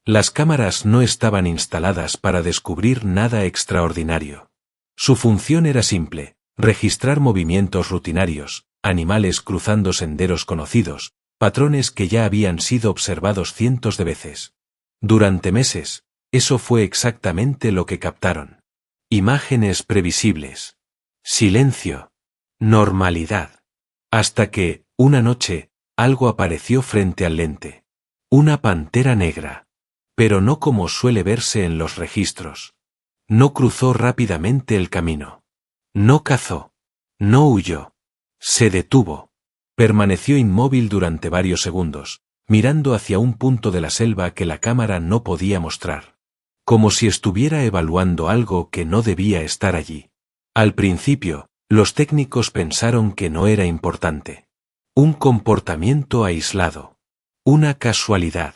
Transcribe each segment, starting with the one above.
Las cámaras no estaban instaladas para descubrir nada extraordinario. Su función era simple: registrar movimientos rutinarios, animales cruzando senderos conocidos, patrones que ya habían sido observados cientos de veces. Durante meses, eso fue exactamente lo que captaron. Imágenes previsibles. Silencio. Normalidad. Hasta que, una noche, algo apareció frente al lente. Una pantera negra. Pero no como suele verse en los registros. No cruzó rápidamente el camino. No cazó. No huyó. Se detuvo. Permaneció inmóvil durante varios segundos, mirando hacia un punto de la selva que la cámara no podía mostrar. Como si estuviera evaluando algo que no debía estar allí. Al principio, los técnicos pensaron que no era importante. Un comportamiento aislado. Una casualidad.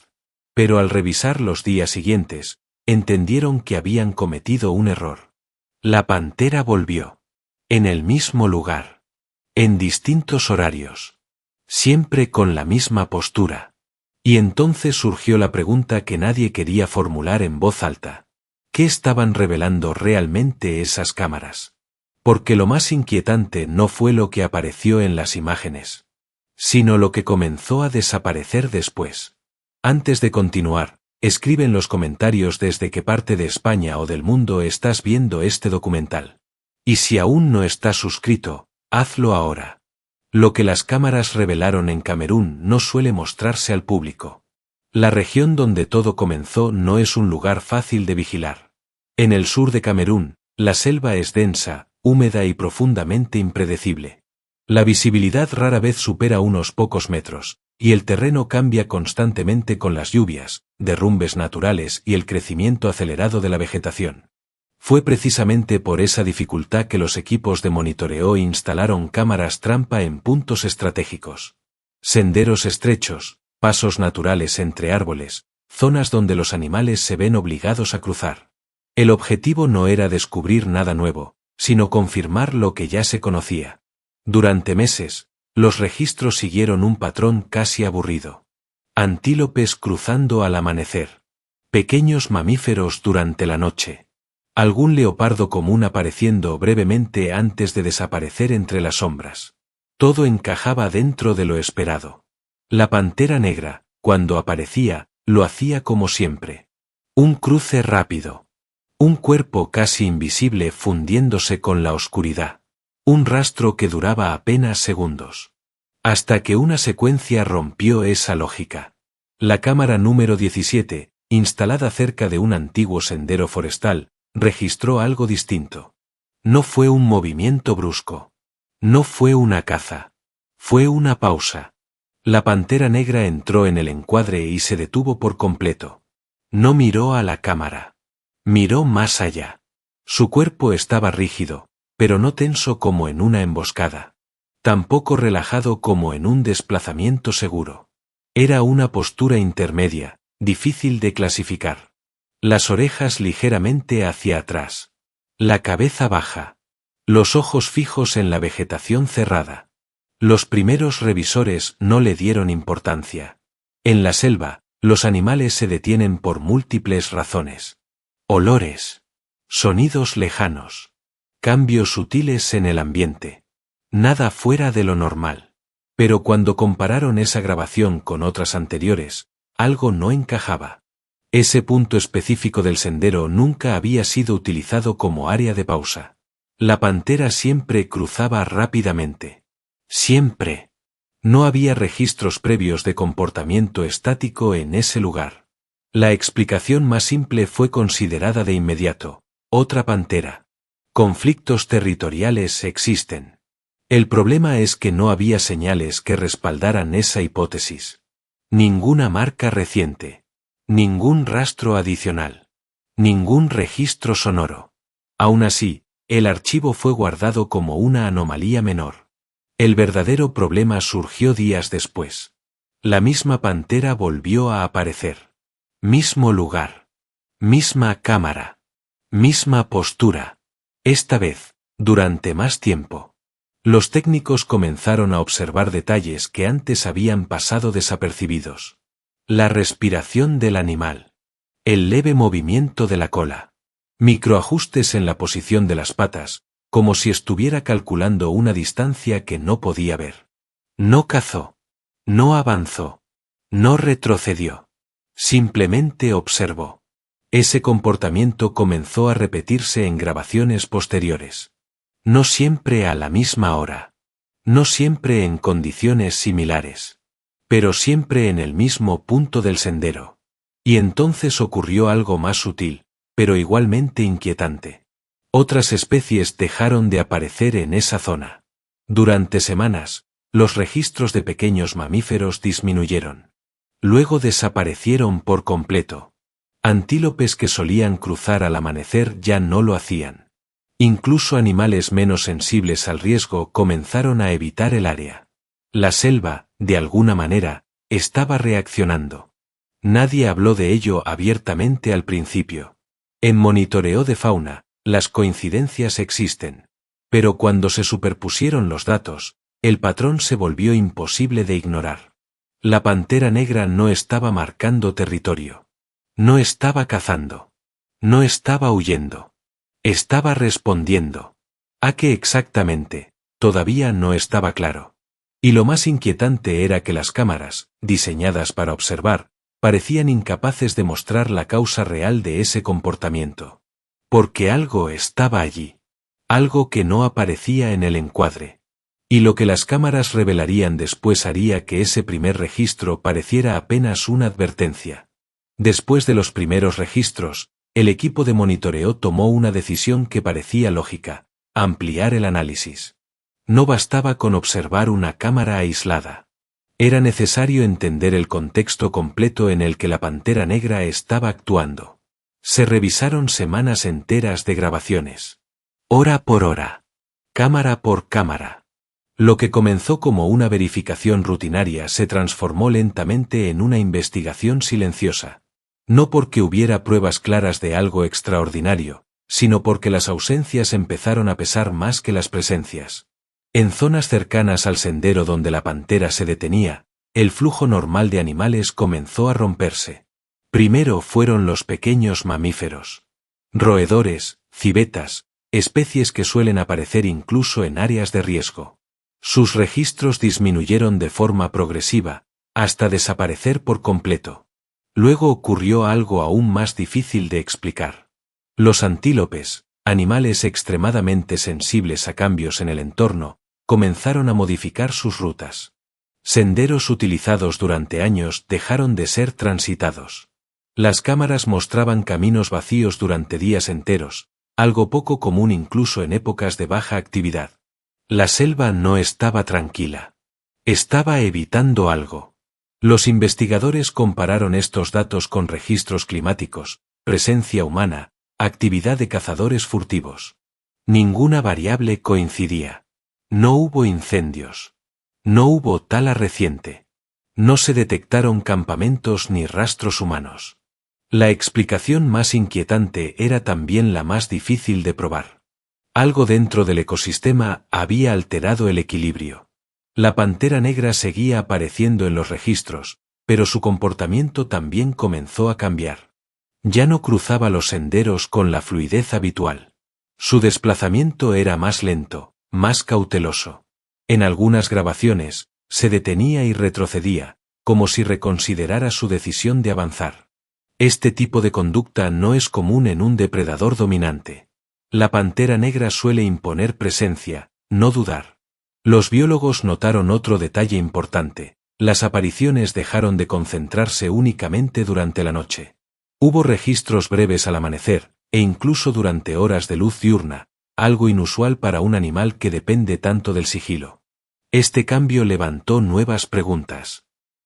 Pero al revisar los días siguientes, entendieron que habían cometido un error. La pantera volvió. En el mismo lugar. En distintos horarios. Siempre con la misma postura. Y entonces surgió la pregunta que nadie quería formular en voz alta. ¿Qué estaban revelando realmente esas cámaras? Porque lo más inquietante no fue lo que apareció en las imágenes, sino lo que comenzó a desaparecer después. Antes de continuar, escribe en los comentarios desde qué parte de España o del mundo estás viendo este documental. Y si aún no estás suscrito, hazlo ahora. Lo que las cámaras revelaron en Camerún no suele mostrarse al público. La región donde todo comenzó no es un lugar fácil de vigilar. En el sur de Camerún, la selva es densa, húmeda y profundamente impredecible. La visibilidad rara vez supera unos pocos metros, y el terreno cambia constantemente con las lluvias, derrumbes naturales y el crecimiento acelerado de la vegetación. Fue precisamente por esa dificultad que los equipos de monitoreo instalaron cámaras trampa en puntos estratégicos. Senderos estrechos, pasos naturales entre árboles, zonas donde los animales se ven obligados a cruzar. El objetivo no era descubrir nada nuevo, sino confirmar lo que ya se conocía. Durante meses, los registros siguieron un patrón casi aburrido. Antílopes cruzando al amanecer. Pequeños mamíferos durante la noche. Algún leopardo común apareciendo brevemente antes de desaparecer entre las sombras. Todo encajaba dentro de lo esperado. La pantera negra, cuando aparecía, lo hacía como siempre. Un cruce rápido. Un cuerpo casi invisible fundiéndose con la oscuridad. Un rastro que duraba apenas segundos. Hasta que una secuencia rompió esa lógica. La cámara número 17, instalada cerca de un antiguo sendero forestal, registró algo distinto. No fue un movimiento brusco. No fue una caza. Fue una pausa. La pantera negra entró en el encuadre y se detuvo por completo. No miró a la cámara. Miró más allá. Su cuerpo estaba rígido, pero no tenso como en una emboscada. Tampoco relajado como en un desplazamiento seguro. Era una postura intermedia, difícil de clasificar. Las orejas ligeramente hacia atrás. La cabeza baja. Los ojos fijos en la vegetación cerrada. Los primeros revisores no le dieron importancia. En la selva, los animales se detienen por múltiples razones. Olores. Sonidos lejanos. Cambios sutiles en el ambiente. Nada fuera de lo normal. Pero cuando compararon esa grabación con otras anteriores, algo no encajaba. Ese punto específico del sendero nunca había sido utilizado como área de pausa. La pantera siempre cruzaba rápidamente. Siempre. No había registros previos de comportamiento estático en ese lugar. La explicación más simple fue considerada de inmediato. Otra pantera. Conflictos territoriales existen. El problema es que no había señales que respaldaran esa hipótesis. Ninguna marca reciente. Ningún rastro adicional. Ningún registro sonoro. Aún así, el archivo fue guardado como una anomalía menor. El verdadero problema surgió días después. La misma pantera volvió a aparecer. Mismo lugar. Misma cámara. Misma postura. Esta vez, durante más tiempo. Los técnicos comenzaron a observar detalles que antes habían pasado desapercibidos. La respiración del animal. El leve movimiento de la cola. Microajustes en la posición de las patas, como si estuviera calculando una distancia que no podía ver. No cazó. No avanzó. No retrocedió. Simplemente observó. Ese comportamiento comenzó a repetirse en grabaciones posteriores. No siempre a la misma hora. No siempre en condiciones similares. Pero siempre en el mismo punto del sendero. Y entonces ocurrió algo más sutil, pero igualmente inquietante. Otras especies dejaron de aparecer en esa zona. Durante semanas, los registros de pequeños mamíferos disminuyeron. Luego desaparecieron por completo. Antílopes que solían cruzar al amanecer ya no lo hacían. Incluso animales menos sensibles al riesgo comenzaron a evitar el área. La selva, de alguna manera, estaba reaccionando. Nadie habló de ello abiertamente al principio. En monitoreo de fauna, las coincidencias existen. Pero cuando se superpusieron los datos, el patrón se volvió imposible de ignorar. La pantera negra no estaba marcando territorio. No estaba cazando. No estaba huyendo. Estaba respondiendo. ¿A qué exactamente? Todavía no estaba claro. Y lo más inquietante era que las cámaras, diseñadas para observar, parecían incapaces de mostrar la causa real de ese comportamiento. Porque algo estaba allí. Algo que no aparecía en el encuadre. Y lo que las cámaras revelarían después haría que ese primer registro pareciera apenas una advertencia. Después de los primeros registros, el equipo de monitoreo tomó una decisión que parecía lógica: ampliar el análisis. No bastaba con observar una cámara aislada. Era necesario entender el contexto completo en el que la pantera negra estaba actuando. Se revisaron semanas enteras de grabaciones. Hora por hora. Cámara por cámara. Lo que comenzó como una verificación rutinaria se transformó lentamente en una investigación silenciosa. No porque hubiera pruebas claras de algo extraordinario, sino porque las ausencias empezaron a pesar más que las presencias. En zonas cercanas al sendero donde la pantera se detenía, el flujo normal de animales comenzó a romperse. Primero fueron los pequeños mamíferos. Roedores, civetas, especies que suelen aparecer incluso en áreas de riesgo. Sus registros disminuyeron de forma progresiva, hasta desaparecer por completo. Luego ocurrió algo aún más difícil de explicar. Los antílopes, animales extremadamente sensibles a cambios en el entorno, comenzaron a modificar sus rutas. Senderos utilizados durante años dejaron de ser transitados. Las cámaras mostraban caminos vacíos durante días enteros, algo poco común incluso en épocas de baja actividad. La selva no estaba tranquila. Estaba evitando algo. Los investigadores compararon estos datos con registros climáticos, presencia humana, actividad de cazadores furtivos. Ninguna variable coincidía. No hubo incendios. No hubo tala reciente. No se detectaron campamentos ni rastros humanos. La explicación más inquietante era también la más difícil de probar. Algo dentro del ecosistema había alterado el equilibrio. La pantera negra seguía apareciendo en los registros, pero su comportamiento también comenzó a cambiar. Ya no cruzaba los senderos con la fluidez habitual. Su desplazamiento era más lento, más cauteloso. En algunas grabaciones, se detenía y retrocedía, como si reconsiderara su decisión de avanzar. Este tipo de conducta no es común en un depredador dominante. La pantera negra suele imponer presencia, no dudar. Los biólogos notaron otro detalle importante: las apariciones dejaron de concentrarse únicamente durante la noche. Hubo registros breves al amanecer, e incluso durante horas de luz diurna, algo inusual para un animal que depende tanto del sigilo. Este cambio levantó nuevas preguntas.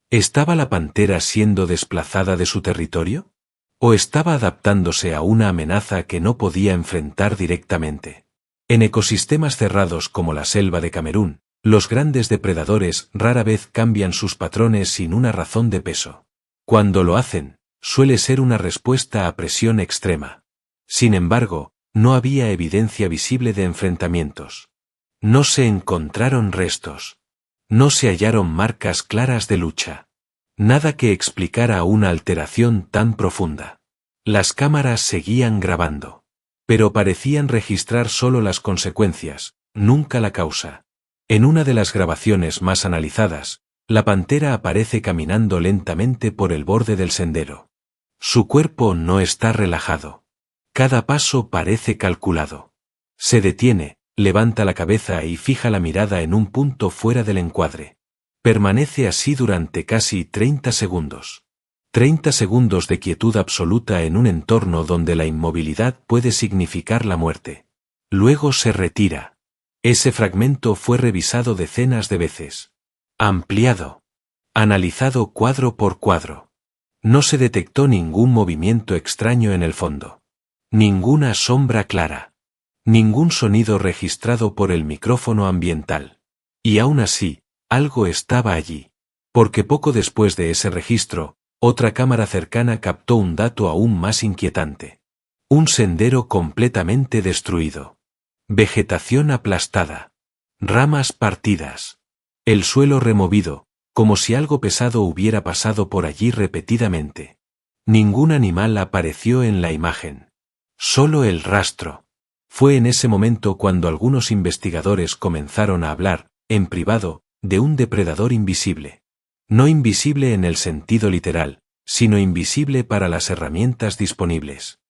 ¿Estaba la pantera siendo desplazada de su territorio? ¿O estaba adaptándose a una amenaza que no podía enfrentar directamente? En ecosistemas cerrados como la selva de Camerún, los grandes depredadores rara vez cambian sus patrones sin una razón de peso. Cuando lo hacen, suele ser una respuesta a presión extrema. Sin embargo, no había evidencia visible de enfrentamientos. No se encontraron restos. No se hallaron marcas claras de lucha. Nada que explicara una alteración tan profunda. Las cámaras seguían grabando. Pero parecían registrar solo las consecuencias, nunca la causa. En una de las grabaciones más analizadas, la pantera aparece caminando lentamente por el borde del sendero. Su cuerpo no está relajado. Cada paso parece calculado. Se detiene, levanta la cabeza y fija la mirada en un punto fuera del encuadre. Permanece así durante casi 30 segundos. 30 segundos de quietud absoluta en un entorno donde la inmovilidad puede significar la muerte. Luego se retira. Ese fragmento fue revisado decenas de veces. Ampliado. Analizado cuadro por cuadro. No se detectó ningún movimiento extraño en el fondo. Ninguna sombra clara. Ningún sonido registrado por el micrófono ambiental. Y aún así, algo estaba allí. Porque poco después de ese registro, otra cámara cercana captó un dato aún más inquietante. Un sendero completamente destruido. Vegetación aplastada. Ramas partidas. El suelo removido, como si algo pesado hubiera pasado por allí repetidamente. Ningún animal apareció en la imagen. Solo el rastro. Fue en ese momento cuando algunos investigadores comenzaron a hablar, en privado, de un depredador invisible. No invisible en el sentido literal, sino invisible para las herramientas disponibles.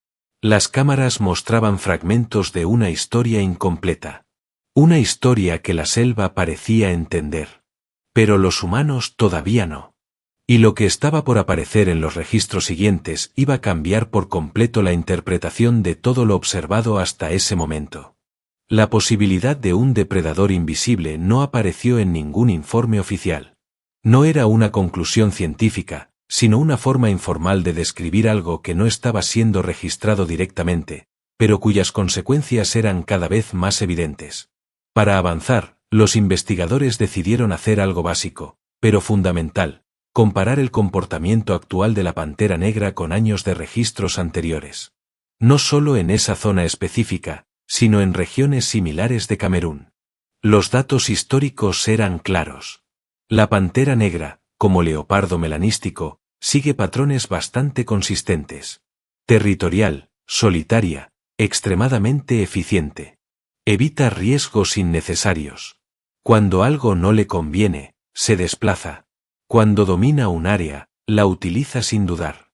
Las cámaras mostraban fragmentos de una historia incompleta. Una historia que la selva parecía entender. Pero los humanos todavía no. Y lo que estaba por aparecer en los registros siguientes iba a cambiar por completo la interpretación de todo lo observado hasta ese momento. La posibilidad de un depredador invisible no apareció en ningún informe oficial. No era una conclusión científica, sino una forma informal de describir algo que no estaba siendo registrado directamente, pero cuyas consecuencias eran cada vez más evidentes. Para avanzar, los investigadores decidieron hacer algo básico, pero fundamental: comparar el comportamiento actual de la pantera negra con años de registros anteriores. No solo en esa zona específica, sino en regiones similares de Camerún. Los datos históricos eran claros. La pantera negra, como leopardo melanístico, sigue patrones bastante consistentes. Territorial, solitaria, extremadamente eficiente. Evita riesgos innecesarios. Cuando algo no le conviene, se desplaza. Cuando domina un área, la utiliza sin dudar.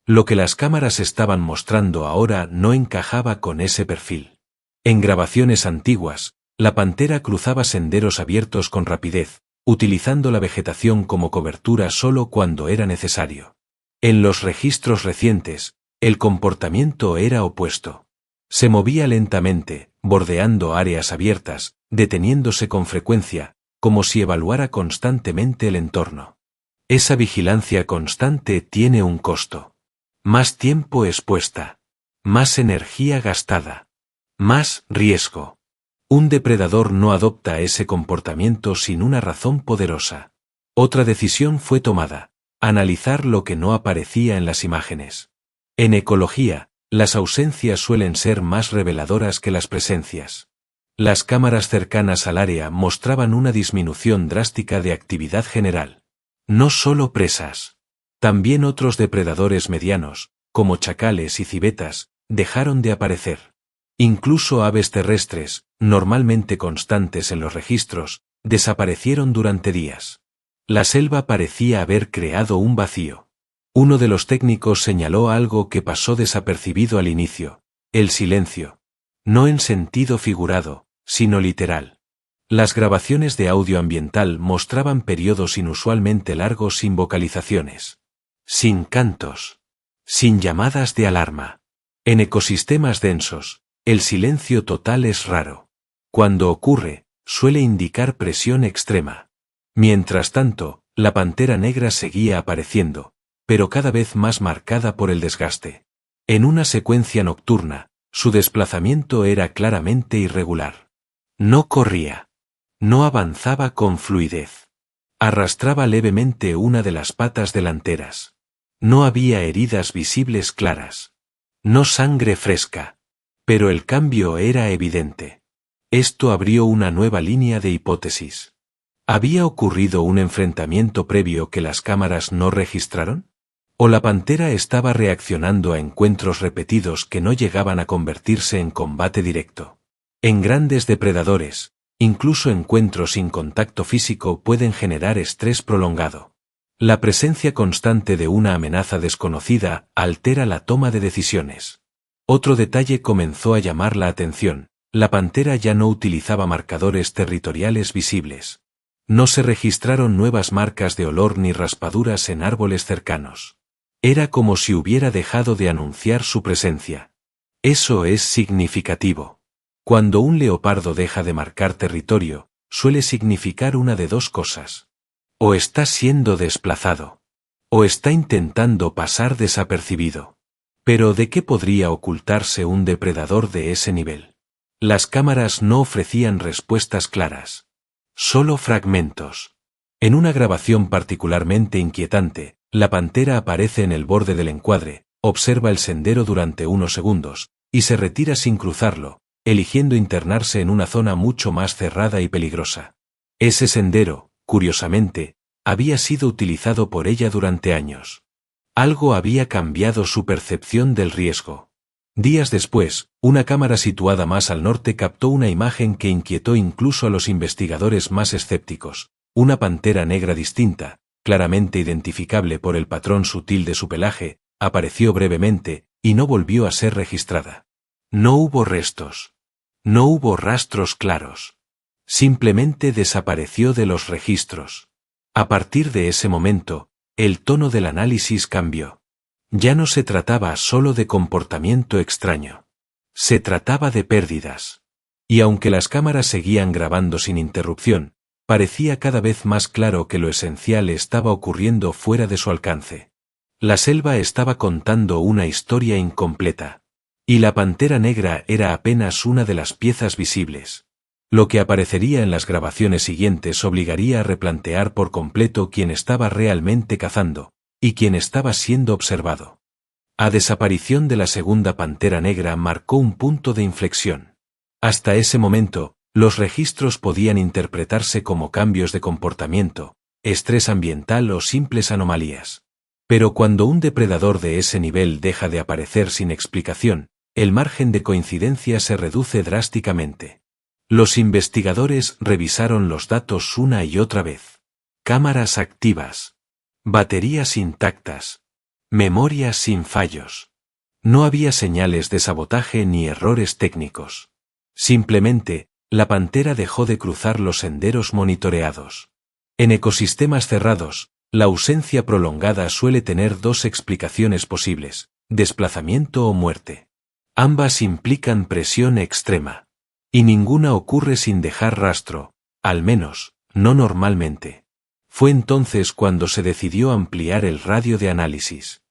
Lo que las cámaras estaban mostrando ahora no encajaba con ese perfil. En grabaciones antiguas, la pantera cruzaba senderos abiertos con rapidez, utilizando la vegetación como cobertura solo cuando era necesario. En los registros recientes, el comportamiento era opuesto. Se movía lentamente, bordeando áreas abiertas, deteniéndose con frecuencia, como si evaluara constantemente el entorno. Esa vigilancia constante tiene un costo. Más tiempo expuesta. Más energía gastada. Más riesgo. Un depredador no adopta ese comportamiento sin una razón poderosa. Otra decisión fue tomada: analizar lo que no aparecía en las imágenes. En ecología, las ausencias suelen ser más reveladoras que las presencias. Las cámaras cercanas al área mostraban una disminución drástica de actividad general. No solo presas. También otros depredadores medianos, como chacales y civetas, dejaron de aparecer. Incluso aves terrestres, normalmente constantes en los registros, desaparecieron durante días. La selva parecía haber creado un vacío. Uno de los técnicos señaló algo que pasó desapercibido al inicio: el silencio. No en sentido figurado, sino literal. Las grabaciones de audio ambiental mostraban periodos inusualmente largos sin vocalizaciones. Sin cantos. Sin llamadas de alarma. En ecosistemas densos, el silencio total es raro. Cuando ocurre, suele indicar presión extrema. Mientras tanto, la pantera negra seguía apareciendo, pero cada vez más marcada por el desgaste. En una secuencia nocturna, su desplazamiento era claramente irregular. No corría. No avanzaba con fluidez. Arrastraba levemente una de las patas delanteras. No había heridas visibles claras. No sangre fresca. Pero el cambio era evidente. Esto abrió una nueva línea de hipótesis. ¿Había ocurrido un enfrentamiento previo que las cámaras no registraron? O la pantera estaba reaccionando a encuentros repetidos que no llegaban a convertirse en combate directo. En grandes depredadores, incluso encuentros sin contacto físico pueden generar estrés prolongado. La presencia constante de una amenaza desconocida altera la toma de decisiones. Otro detalle comenzó a llamar la atención: la pantera ya no utilizaba marcadores territoriales visibles. No se registraron nuevas marcas de olor ni raspaduras en árboles cercanos. Era como si hubiera dejado de anunciar su presencia. Eso es significativo. Cuando un leopardo deja de marcar territorio, suele significar una de dos cosas. O está siendo desplazado, o está intentando pasar desapercibido. Pero ¿de qué podría ocultarse un depredador de ese nivel? Las cámaras no ofrecían respuestas claras. Solo fragmentos. En una grabación particularmente inquietante, la pantera aparece en el borde del encuadre, observa el sendero durante unos segundos, y se retira sin cruzarlo, eligiendo internarse en una zona mucho más cerrada y peligrosa. Ese sendero, curiosamente, había sido utilizado por ella durante años. Algo había cambiado su percepción del riesgo. Días después, una cámara situada más al norte captó una imagen que inquietó incluso a los investigadores más escépticos. Una pantera negra distinta, claramente identificable por el patrón sutil de su pelaje, apareció brevemente, y no volvió a ser registrada. No hubo restos. No hubo rastros claros. Simplemente desapareció de los registros. A partir de ese momento, el tono del análisis cambió. Ya no se trataba solo de comportamiento extraño. Se trataba de pérdidas. Y aunque las cámaras seguían grabando sin interrupción, parecía cada vez más claro que lo esencial estaba ocurriendo fuera de su alcance. La selva estaba contando una historia incompleta. Y la pantera negra era apenas una de las piezas visibles. Lo que aparecería en las grabaciones siguientes obligaría a replantear por completo quién estaba realmente cazando, y quién estaba siendo observado. La desaparición de la segunda pantera negra marcó un punto de inflexión. Hasta ese momento, los registros podían interpretarse como cambios de comportamiento, estrés ambiental o simples anomalías. Pero cuando un depredador de ese nivel deja de aparecer sin explicación, el margen de coincidencia se reduce drásticamente. Los investigadores revisaron los datos una y otra vez. Cámaras activas. Baterías intactas. Memoria sin fallos. No había señales de sabotaje ni errores técnicos. Simplemente, la pantera dejó de cruzar los senderos monitoreados. En ecosistemas cerrados, la ausencia prolongada suele tener dos explicaciones posibles: desplazamiento o muerte. Ambas implican presión extrema. Y ninguna ocurre sin dejar rastro, al menos, no normalmente. Fue entonces cuando se decidió ampliar el radio de análisis.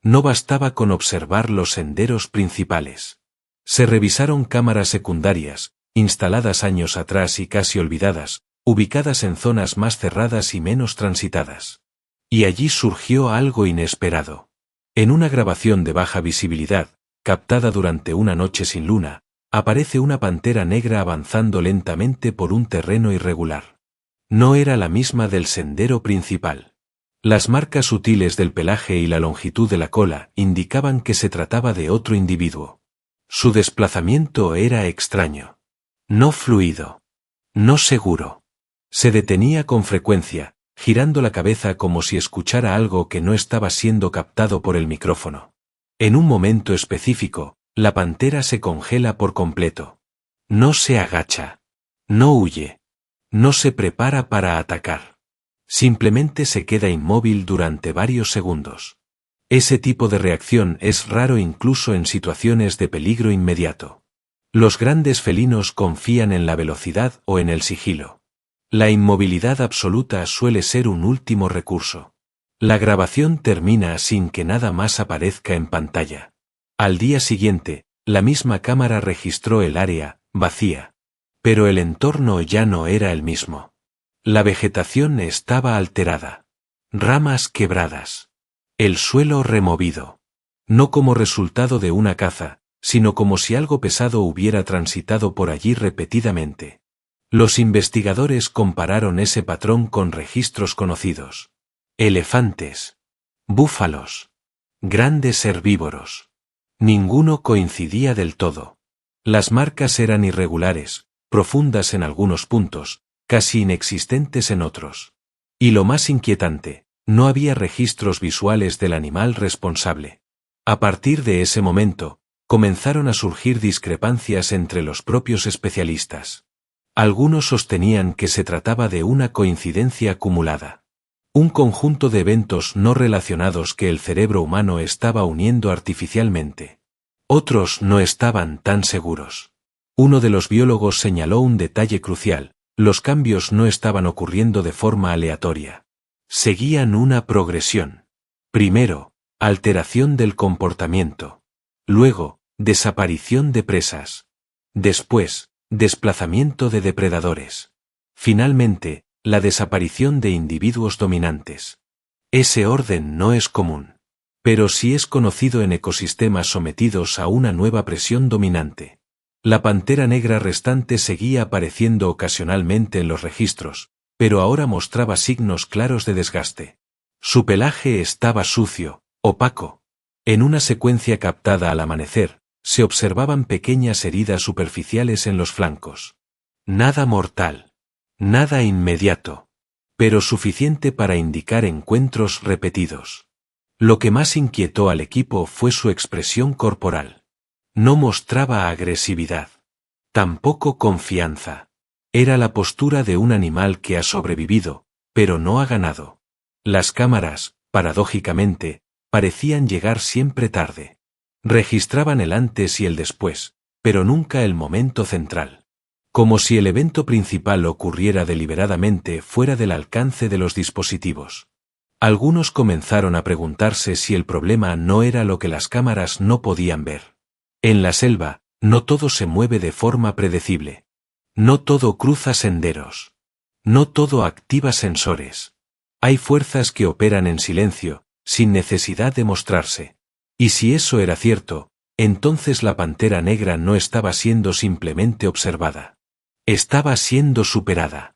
No bastaba con observar los senderos principales. Se revisaron cámaras secundarias, instaladas años atrás y casi olvidadas, ubicadas en zonas más cerradas y menos transitadas. Y allí surgió algo inesperado. En una grabación de baja visibilidad, captada durante una noche sin luna, aparece una pantera negra avanzando lentamente por un terreno irregular. No era la misma del sendero principal. Las marcas sutiles del pelaje y la longitud de la cola indicaban que se trataba de otro individuo. Su desplazamiento era extraño. No fluido. No seguro. Se detenía con frecuencia, girando la cabeza como si escuchara algo que no estaba siendo captado por el micrófono. En un momento específico, la pantera se congela por completo. No se agacha. No huye. No se prepara para atacar. Simplemente se queda inmóvil durante varios segundos. Ese tipo de reacción es raro incluso en situaciones de peligro inmediato. Los grandes felinos confían en la velocidad o en el sigilo. La inmovilidad absoluta suele ser un último recurso. La grabación termina sin que nada más aparezca en pantalla. Al día siguiente, la misma cámara registró el área, vacía. Pero el entorno ya no era el mismo. La vegetación estaba alterada. Ramas quebradas. El suelo removido. No como resultado de una caza, sino como si algo pesado hubiera transitado por allí repetidamente. Los investigadores compararon ese patrón con registros conocidos. Elefantes. Búfalos. Grandes herbívoros. Ninguno coincidía del todo. Las marcas eran irregulares, profundas en algunos puntos, casi inexistentes en otros. Y lo más inquietante, no había registros visuales del animal responsable. A partir de ese momento, comenzaron a surgir discrepancias entre los propios especialistas. Algunos sostenían que se trataba de una coincidencia acumulada. Un conjunto de eventos no relacionados que el cerebro humano estaba uniendo artificialmente. Otros no estaban tan seguros. Uno de los biólogos señaló un detalle crucial: los cambios no estaban ocurriendo de forma aleatoria. Seguían una progresión. Primero, alteración del comportamiento. Luego, desaparición de presas. Después, desplazamiento de depredadores. Finalmente, la desaparición de individuos dominantes. Ese orden no es común, pero sí es conocido en ecosistemas sometidos a una nueva presión dominante. La pantera negra restante seguía apareciendo ocasionalmente en los registros, pero ahora mostraba signos claros de desgaste. Su pelaje estaba sucio, opaco. En una secuencia captada al amanecer, se observaban pequeñas heridas superficiales en los flancos. Nada mortal. Nada inmediato. Pero suficiente para indicar encuentros repetidos. Lo que más inquietó al equipo fue su expresión corporal. No mostraba agresividad. Tampoco confianza. Era la postura de un animal que ha sobrevivido, pero no ha ganado. Las cámaras, paradójicamente, parecían llegar siempre tarde. Registraban el antes y el después, pero nunca el momento central. Como si el evento principal ocurriera deliberadamente fuera del alcance de los dispositivos. Algunos comenzaron a preguntarse si el problema no era lo que las cámaras no podían ver. En la selva, no todo se mueve de forma predecible. No todo cruza senderos. No todo activa sensores. Hay fuerzas que operan en silencio, sin necesidad de mostrarse. Y si eso era cierto, entonces la pantera negra no estaba siendo simplemente observada. Estaba siendo superada.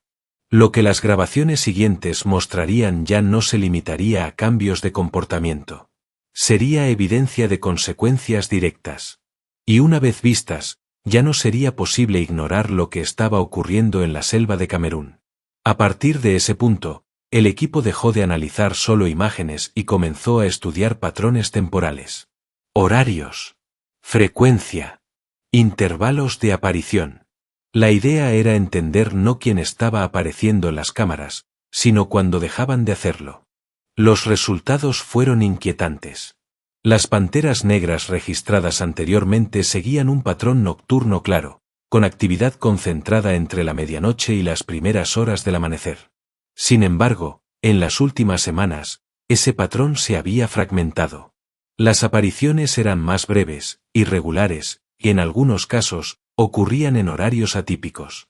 Lo que las grabaciones siguientes mostrarían ya no se limitaría a cambios de comportamiento. Sería evidencia de consecuencias directas. Y una vez vistas, ya no sería posible ignorar lo que estaba ocurriendo en la selva de Camerún. A partir de ese punto, el equipo dejó de analizar solo imágenes y comenzó a estudiar patrones temporales. Horarios. Frecuencia. Intervalos de aparición. La idea era entender no quién estaba apareciendo en las cámaras, sino cuando dejaban de hacerlo. Los resultados fueron inquietantes. Las panteras negras registradas anteriormente seguían un patrón nocturno claro, con actividad concentrada entre la medianoche y las primeras horas del amanecer. Sin embargo, en las últimas semanas, ese patrón se había fragmentado. Las apariciones eran más breves, irregulares, y en algunos casos, ocurrían en horarios atípicos.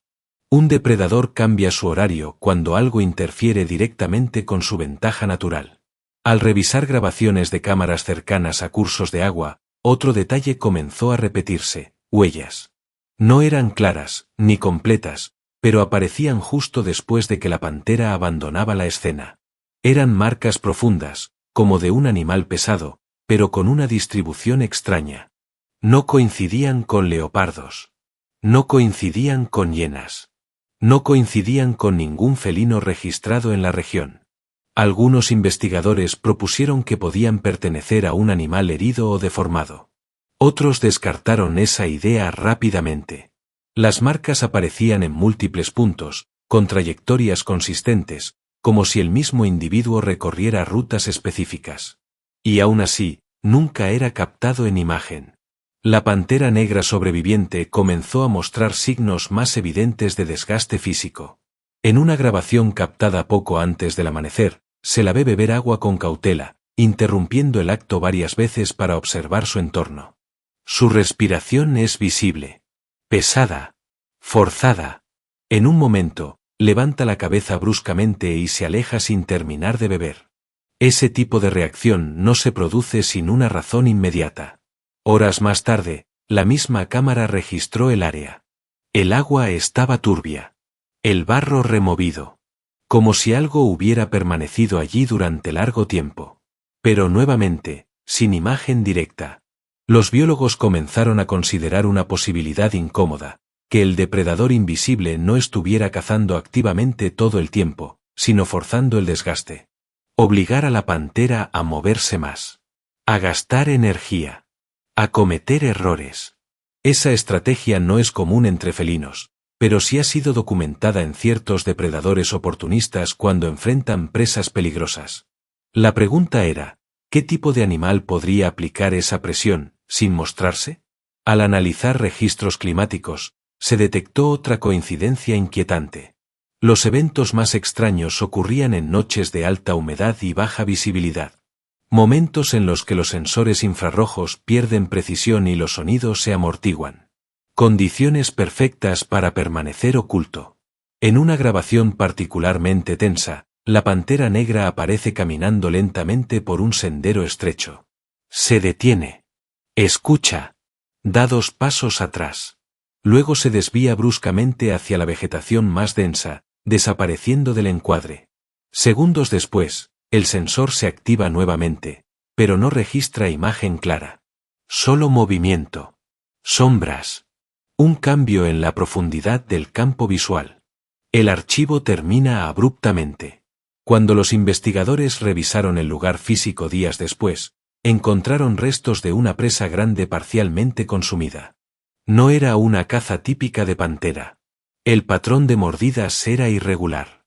Un depredador cambia su horario cuando algo interfiere directamente con su ventaja natural. Al revisar grabaciones de cámaras cercanas a cursos de agua, otro detalle comenzó a repetirse: huellas. No eran claras, ni completas, pero aparecían justo después de que la pantera abandonaba la escena. Eran marcas profundas, como de un animal pesado, pero con una distribución extraña. No coincidían con leopardos. No coincidían con hienas. No coincidían con ningún felino registrado en la región. Algunos investigadores propusieron que podían pertenecer a un animal herido o deformado. Otros descartaron esa idea rápidamente. Las marcas aparecían en múltiples puntos, con trayectorias consistentes, como si el mismo individuo recorriera rutas específicas. Y aún así, nunca era captado en imagen. La pantera negra sobreviviente comenzó a mostrar signos más evidentes de desgaste físico. En una grabación captada poco antes del amanecer, se la ve beber agua con cautela, interrumpiendo el acto varias veces para observar su entorno. Su respiración es visible. Pesada. Forzada. En un momento, levanta la cabeza bruscamente y se aleja sin terminar de beber. Ese tipo de reacción no se produce sin una razón inmediata. Horas más tarde, la misma cámara registró el área. El agua estaba turbia. El barro removido. Como si algo hubiera permanecido allí durante largo tiempo. Pero nuevamente, sin imagen directa. Los biólogos comenzaron a considerar una posibilidad incómoda, que el depredador invisible no estuviera cazando activamente todo el tiempo, sino forzando el desgaste. Obligar a la pantera a moverse más. A gastar energía. A cometer errores. Esa estrategia no es común entre felinos, pero sí ha sido documentada en ciertos depredadores oportunistas cuando enfrentan presas peligrosas. La pregunta era, ¿qué tipo de animal podría aplicar esa presión, sin mostrarse? Al analizar registros climáticos, se detectó otra coincidencia inquietante. Los eventos más extraños ocurrían en noches de alta humedad y baja visibilidad. Momentos en los que los sensores infrarrojos pierden precisión y los sonidos se amortiguan. Condiciones perfectas para permanecer oculto. En una grabación particularmente tensa, la pantera negra aparece caminando lentamente por un sendero estrecho. Se detiene. Escucha. Da 2 pasos atrás. Luego se desvía bruscamente hacia la vegetación más densa, desapareciendo del encuadre. Segundos después, el sensor se activa nuevamente, pero no registra imagen clara. Solo movimiento. Sombras. Un cambio en la profundidad del campo visual. El archivo termina abruptamente. Cuando los investigadores revisaron el lugar físico días después, encontraron restos de una presa grande parcialmente consumida. No era una caza típica de pantera. El patrón de mordidas era irregular.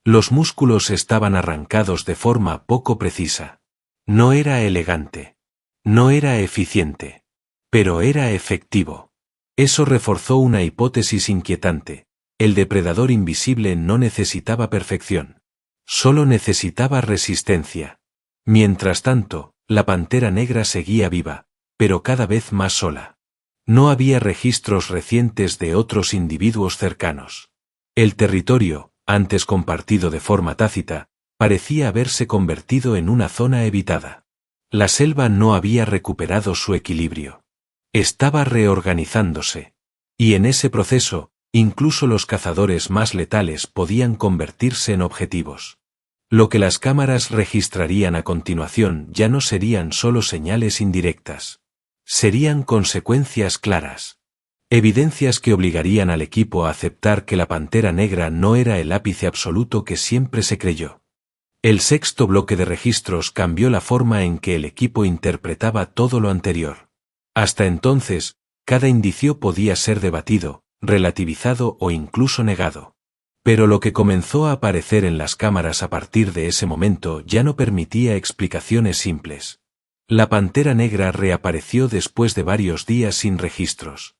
Los músculos estaban arrancados de forma poco precisa. No era elegante. No era eficiente. Pero era efectivo. Eso reforzó una hipótesis inquietante. El depredador invisible no necesitaba perfección. Solo necesitaba resistencia. Mientras tanto, la pantera negra seguía viva, pero cada vez más sola. No había registros recientes de otros individuos cercanos. El territorio, antes compartido de forma tácita, parecía haberse convertido en una zona evitada. La selva no había recuperado su equilibrio. Estaba reorganizándose. Y en ese proceso, incluso los cazadores más letales podían convertirse en objetivos. Lo que las cámaras registrarían a continuación ya no serían solo señales indirectas. Serían consecuencias claras. Evidencias que obligarían al equipo a aceptar que la pantera negra no era el ápice absoluto que siempre se creyó. El sexto bloque de registros cambió la forma en que el equipo interpretaba todo lo anterior. Hasta entonces, cada indicio podía ser debatido, relativizado o incluso negado. Pero lo que comenzó a aparecer en las cámaras a partir de ese momento ya no permitía explicaciones simples. La pantera negra reapareció después de varios días sin registros.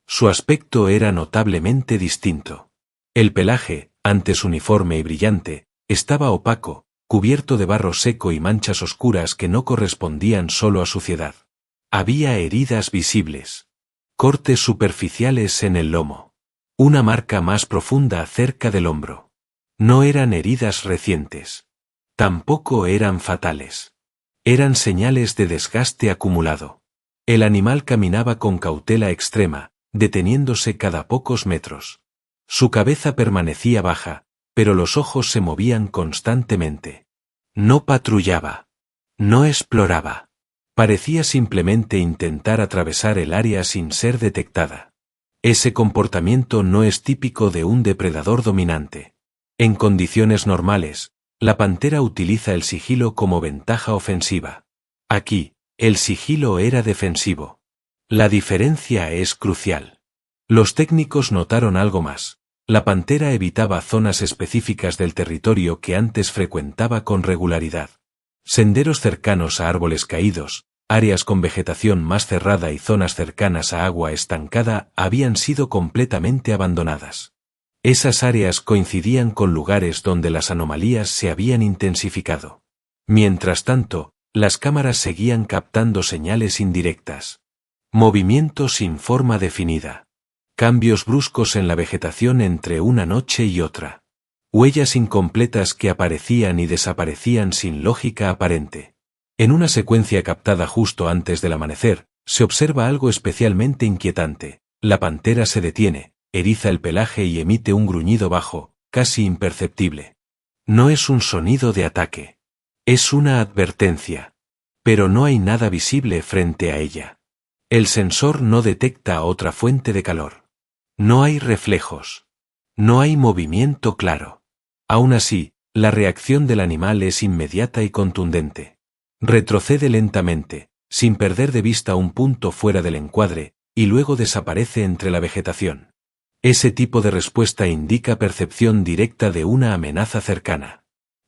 Su aspecto era notablemente distinto. El pelaje, antes uniforme y brillante, estaba opaco, cubierto de barro seco y manchas oscuras que no correspondían solo a suciedad. Había heridas visibles. Cortes superficiales en el lomo. Una marca más profunda cerca del hombro. No eran heridas recientes. Tampoco eran fatales. Eran señales de desgaste acumulado. El animal caminaba con cautela extrema, deteniéndose cada pocos metros. Su cabeza permanecía baja, pero los ojos se movían constantemente. No patrullaba. No exploraba. Parecía simplemente intentar atravesar el área sin ser detectada. Ese comportamiento no es típico de un depredador dominante. En condiciones normales, la pantera utiliza el sigilo como ventaja ofensiva. Aquí, el sigilo era defensivo. La diferencia es crucial. Los técnicos notaron algo más. La pantera evitaba zonas específicas del territorio que antes frecuentaba con regularidad. Senderos cercanos a árboles caídos, áreas con vegetación más cerrada y zonas cercanas a agua estancada habían sido completamente abandonadas. Esas áreas coincidían con lugares donde las anomalías se habían intensificado. Mientras tanto, las cámaras seguían captando señales indirectas. Movimientos sin forma definida. Cambios bruscos en la vegetación entre una noche y otra. Huellas incompletas que aparecían y desaparecían sin lógica aparente. En una secuencia captada justo antes del amanecer, se observa algo especialmente inquietante. La pantera se detiene, eriza el pelaje y emite un gruñido bajo, casi imperceptible. No es un sonido de ataque. Es una advertencia. Pero no hay nada visible frente a ella. El sensor no detecta otra fuente de calor. No hay reflejos. No hay movimiento claro. Aún así, la reacción del animal es inmediata y contundente. Retrocede lentamente, sin perder de vista un punto fuera del encuadre, y luego desaparece entre la vegetación. Ese tipo de respuesta indica percepción directa de una amenaza cercana.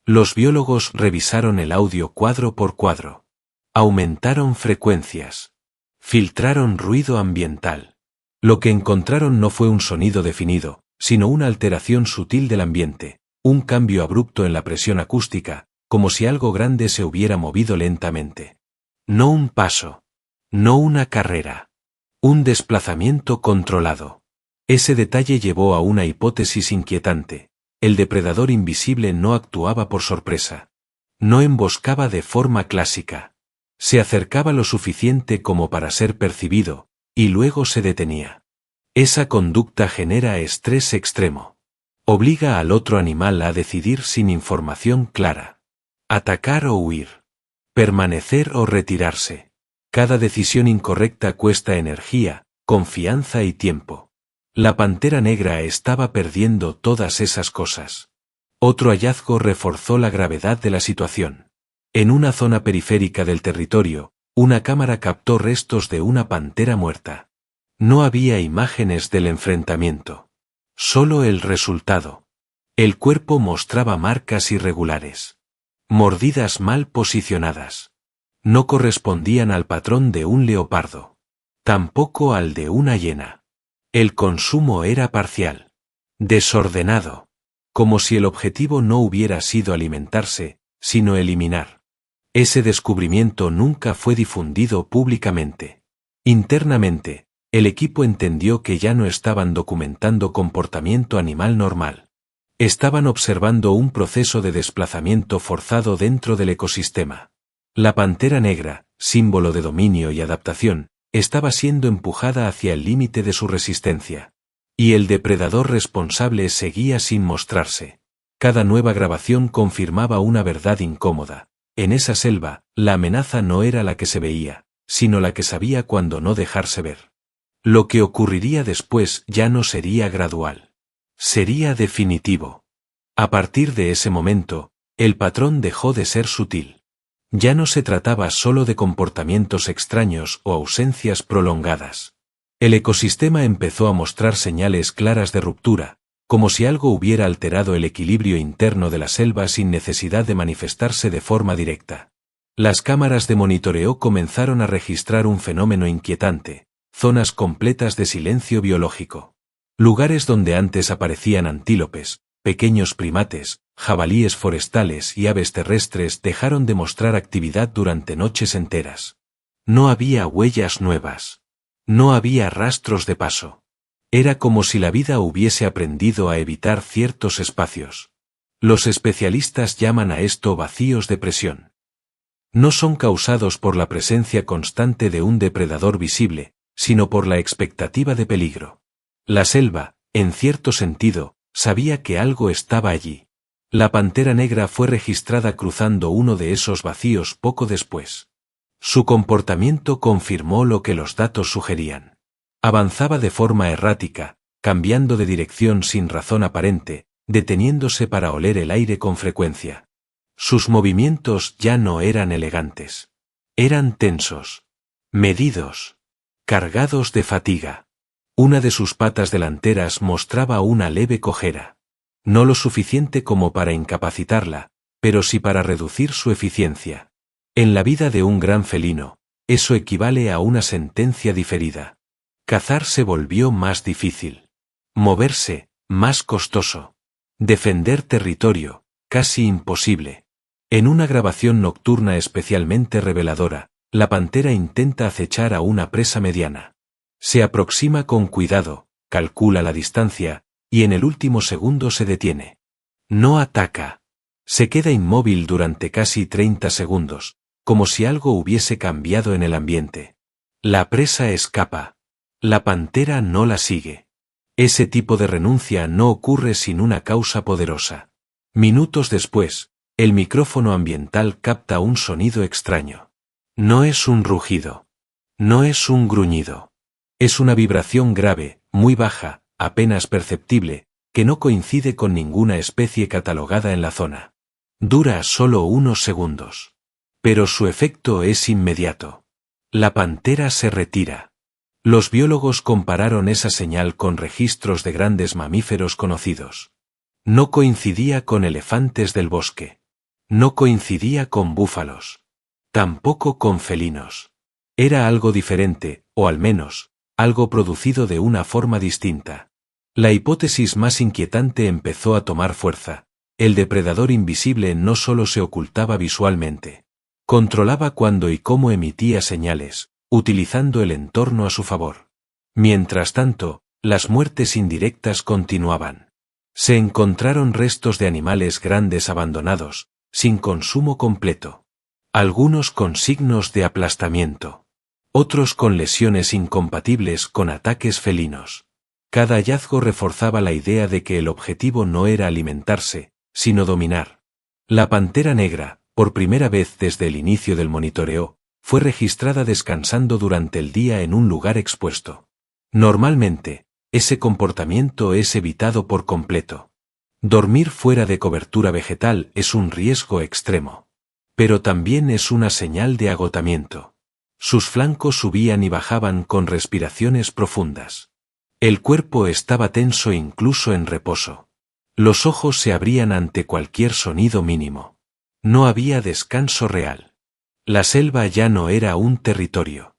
Los biólogos revisaron el audio cuadro por cuadro. Aumentaron frecuencias. Filtraron ruido ambiental. Lo que encontraron no fue un sonido definido, sino una alteración sutil del ambiente, un cambio abrupto en la presión acústica, como si algo grande se hubiera movido lentamente. No un paso. No una carrera. Un desplazamiento controlado. Ese detalle llevó a una hipótesis inquietante. El depredador invisible no actuaba por sorpresa. No emboscaba de forma clásica. Se acercaba lo suficiente como para ser percibido, y luego se detenía. Esa conducta genera estrés extremo. Obliga al otro animal a decidir sin información clara. Atacar o huir. Permanecer o retirarse. Cada decisión incorrecta cuesta energía, confianza y tiempo. La pantera negra estaba perdiendo todas esas cosas. Otro hallazgo reforzó la gravedad de la situación. En una zona periférica del territorio, una cámara captó restos de una pantera muerta. No había imágenes del enfrentamiento. Solo el resultado. El cuerpo mostraba marcas irregulares. Mordidas mal posicionadas. No correspondían al patrón de un leopardo. Tampoco al de una hiena. El consumo era parcial. Desordenado. Como si el objetivo no hubiera sido alimentarse, sino eliminar. Ese descubrimiento nunca fue difundido públicamente. Internamente, el equipo entendió que ya no estaban documentando comportamiento animal normal. Estaban observando un proceso de desplazamiento forzado dentro del ecosistema. La pantera negra, símbolo de dominio y adaptación, estaba siendo empujada hacia el límite de su resistencia. Y el depredador responsable seguía sin mostrarse. Cada nueva grabación confirmaba una verdad incómoda. En esa selva, la amenaza no era la que se veía, sino la que sabía cuándo no dejarse ver. Lo que ocurriría después ya no sería gradual. Sería definitivo. A partir de ese momento, el patrón dejó de ser sutil. Ya no se trataba solo de comportamientos extraños o ausencias prolongadas. El ecosistema empezó a mostrar señales claras de ruptura, como si algo hubiera alterado el equilibrio interno de la selva sin necesidad de manifestarse de forma directa. Las cámaras de monitoreo comenzaron a registrar un fenómeno inquietante, zonas completas de silencio biológico. Lugares donde antes aparecían antílopes, pequeños primates, jabalíes forestales y aves terrestres dejaron de mostrar actividad durante noches enteras. No había huellas nuevas. No había rastros de paso. Era como si la vida hubiese aprendido a evitar ciertos espacios. Los especialistas llaman a esto vacíos de presión. No son causados por la presencia constante de un depredador visible, sino por la expectativa de peligro. La selva, en cierto sentido, sabía que algo estaba allí. La pantera negra fue registrada cruzando uno de esos vacíos poco después. Su comportamiento confirmó lo que los datos sugerían. Avanzaba de forma errática, cambiando de dirección sin razón aparente, deteniéndose para oler el aire con frecuencia. Sus movimientos ya no eran elegantes. Eran tensos, medidos, cargados de fatiga. Una de sus patas delanteras mostraba una leve cojera. No lo suficiente como para incapacitarla, pero sí para reducir su eficiencia. En la vida de un gran felino, eso equivale a una sentencia diferida. Cazar se volvió más difícil. Moverse, más costoso. Defender territorio, casi imposible. En una grabación nocturna especialmente reveladora, la pantera intenta acechar a una presa mediana. Se aproxima con cuidado, calcula la distancia, y en el último segundo se detiene. No ataca. Se queda inmóvil durante casi 30 segundos, como si algo hubiese cambiado en el ambiente. La presa escapa. La pantera no la sigue. Ese tipo de renuncia no ocurre sin una causa poderosa. Minutos después, el micrófono ambiental capta un sonido extraño. No es un rugido. No es un gruñido. Es una vibración grave, muy baja, apenas perceptible, que no coincide con ninguna especie catalogada en la zona. Dura solo unos segundos. Pero su efecto es inmediato. La pantera se retira. Los biólogos compararon esa señal con registros de grandes mamíferos conocidos. No coincidía con elefantes del bosque. No coincidía con búfalos. Tampoco con felinos. Era algo diferente, o al menos, algo producido de una forma distinta. La hipótesis más inquietante empezó a tomar fuerza. El depredador invisible no solo se ocultaba visualmente. Controlaba cuándo y cómo emitía señales, utilizando el entorno a su favor. Mientras tanto, las muertes indirectas continuaban. Se encontraron restos de animales grandes abandonados, sin consumo completo. Algunos con signos de aplastamiento. Otros con lesiones incompatibles con ataques felinos. Cada hallazgo reforzaba la idea de que el objetivo no era alimentarse, sino dominar. La pantera negra, por primera vez desde el inicio del monitoreo, fue registrada descansando durante el día en un lugar expuesto. Normalmente, ese comportamiento es evitado por completo. Dormir fuera de cobertura vegetal es un riesgo extremo. Pero también es una señal de agotamiento. Sus flancos subían y bajaban con respiraciones profundas. El cuerpo estaba tenso incluso en reposo. Los ojos se abrían ante cualquier sonido mínimo. No había descanso real. La selva ya no era un territorio.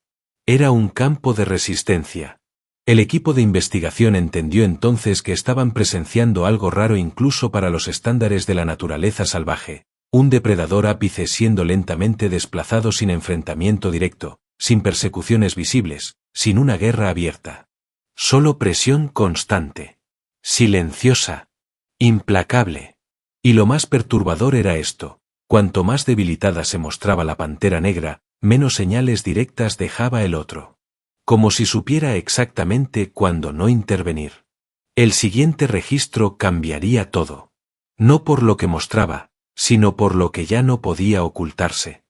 Era un campo de resistencia. El equipo de investigación entendió entonces que estaban presenciando algo raro incluso para los estándares de la naturaleza salvaje. Un depredador ápice siendo lentamente desplazado sin enfrentamiento directo, sin persecuciones visibles, sin una guerra abierta. Solo presión constante. Silenciosa. Implacable. Y lo más perturbador era esto: cuanto más debilitada se mostraba la pantera negra, menos señales directas dejaba el otro. Como si supiera exactamente cuándo no intervenir. El siguiente registro cambiaría todo. No por lo que mostraba, sino por lo que ya no podía ocultarse.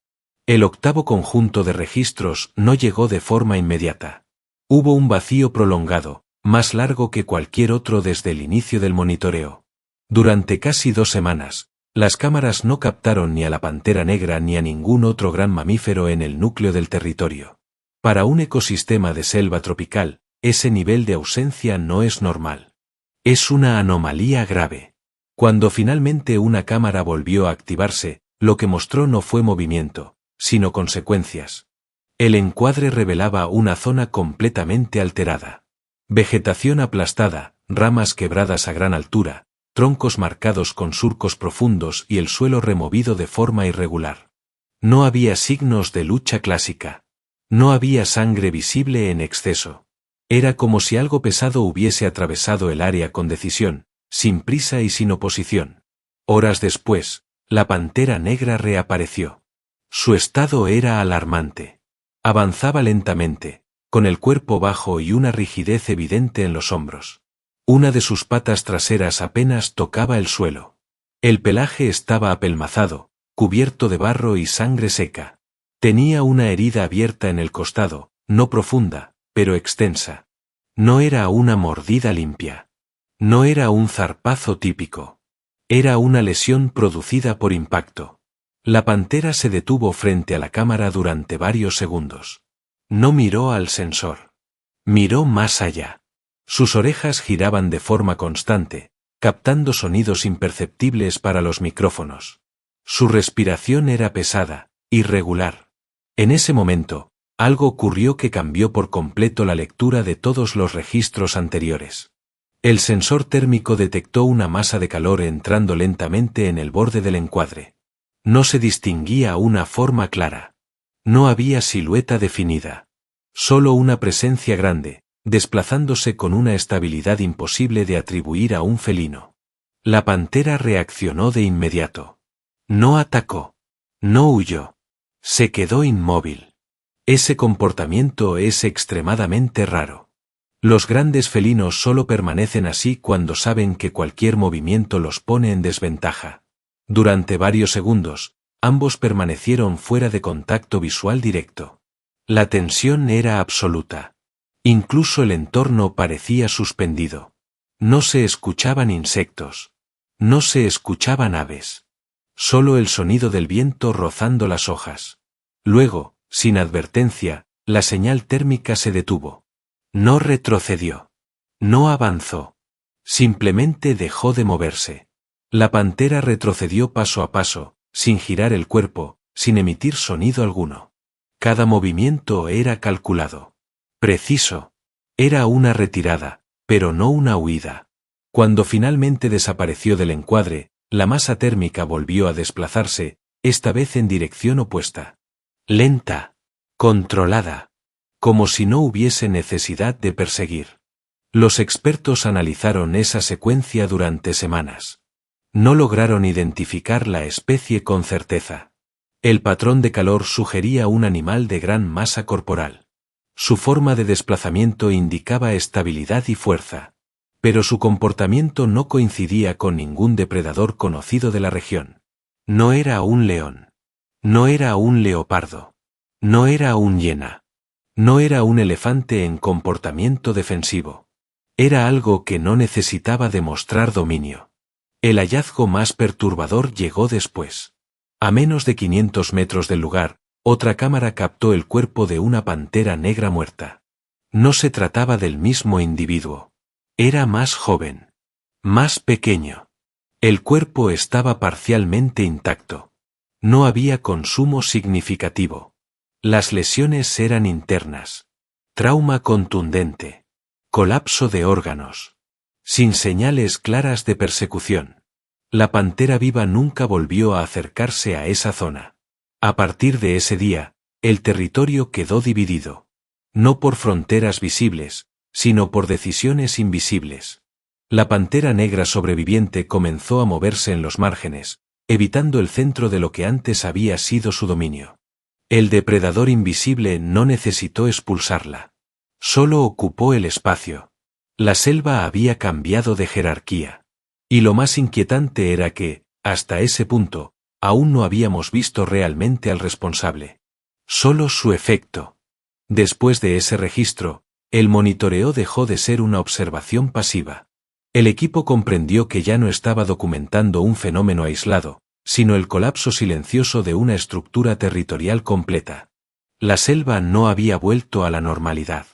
El octavo conjunto de registros no llegó de forma inmediata. Hubo un vacío prolongado, más largo que cualquier otro desde el inicio del monitoreo. Durante casi 2 semanas, las cámaras no captaron ni a la pantera negra ni a ningún otro gran mamífero en el núcleo del territorio. Para un ecosistema de selva tropical, ese nivel de ausencia no es normal. Es una anomalía grave. Cuando finalmente una cámara volvió a activarse, lo que mostró no fue movimiento, sino consecuencias. El encuadre revelaba una zona completamente alterada. Vegetación aplastada, ramas quebradas a gran altura, troncos marcados con surcos profundos y el suelo removido de forma irregular. No había signos de lucha clásica. No había sangre visible en exceso. Era como si algo pesado hubiese atravesado el área con decisión, sin prisa y sin oposición. Horas después, la pantera negra reapareció. Su estado era alarmante. Avanzaba lentamente, con el cuerpo bajo y una rigidez evidente en los hombros. Una de sus patas traseras apenas tocaba el suelo. El pelaje estaba apelmazado, cubierto de barro y sangre seca. Tenía una herida abierta en el costado, no profunda, pero extensa. No era una mordida limpia. No era un zarpazo típico. Era una lesión producida por impacto. La pantera se detuvo frente a la cámara durante varios segundos. No miró al sensor. Miró más allá. Sus orejas giraban de forma constante, captando sonidos imperceptibles para los micrófonos. Su respiración era pesada, irregular. En ese momento, algo ocurrió que cambió por completo la lectura de todos los registros anteriores. El sensor térmico detectó una masa de calor entrando lentamente en el borde del encuadre. No se distinguía una forma clara. No había silueta definida. Solo una presencia grande, desplazándose con una estabilidad imposible de atribuir a un felino. La pantera reaccionó de inmediato. No atacó. No huyó. Se quedó inmóvil. Ese comportamiento es extremadamente raro. Los grandes felinos solo permanecen así cuando saben que cualquier movimiento los pone en desventaja. Durante varios segundos, ambos permanecieron fuera de contacto visual directo. La tensión era absoluta. Incluso el entorno parecía suspendido. No se escuchaban insectos. No se escuchaban aves. Solo el sonido del viento rozando las hojas. Luego, sin advertencia, la señal térmica se detuvo. No retrocedió. No avanzó. Simplemente dejó de moverse. La pantera retrocedió paso a paso, sin girar el cuerpo, sin emitir sonido alguno. Cada movimiento era calculado. Preciso. Era una retirada, pero no una huida. Cuando finalmente desapareció del encuadre, la masa térmica volvió a desplazarse, esta vez en dirección opuesta. Lenta. Controlada. Como si no hubiese necesidad de perseguir. Los expertos analizaron esa secuencia durante semanas. No lograron identificar la especie con certeza. El patrón de calor sugería un animal de gran masa corporal. Su forma de desplazamiento indicaba estabilidad y fuerza. Pero su comportamiento no coincidía con ningún depredador conocido de la región. No era un león. No era un leopardo. No era un hiena. No era un elefante en comportamiento defensivo. Era algo que no necesitaba demostrar dominio. El hallazgo más perturbador llegó después. A menos de 500 metros del lugar, otra cámara captó el cuerpo de una pantera negra muerta. No se trataba del mismo individuo. Era más joven. Más pequeño. El cuerpo estaba parcialmente intacto. No había consumo significativo. Las lesiones eran internas. Trauma contundente. Colapso de órganos. Sin señales claras de persecución. La pantera viva nunca volvió a acercarse a esa zona. A partir de ese día, el territorio quedó dividido. No por fronteras visibles, sino por decisiones invisibles. La pantera negra sobreviviente comenzó a moverse en los márgenes, evitando el centro de lo que antes había sido su dominio. El depredador invisible no necesitó expulsarla. Solo ocupó el espacio. La selva había cambiado de jerarquía. Y lo más inquietante era que, hasta ese punto, aún no habíamos visto realmente al responsable. Solo su efecto. Después de ese registro, el monitoreo dejó de ser una observación pasiva. El equipo comprendió que ya no estaba documentando un fenómeno aislado, sino el colapso silencioso de una estructura territorial completa. La selva no había vuelto a la normalidad.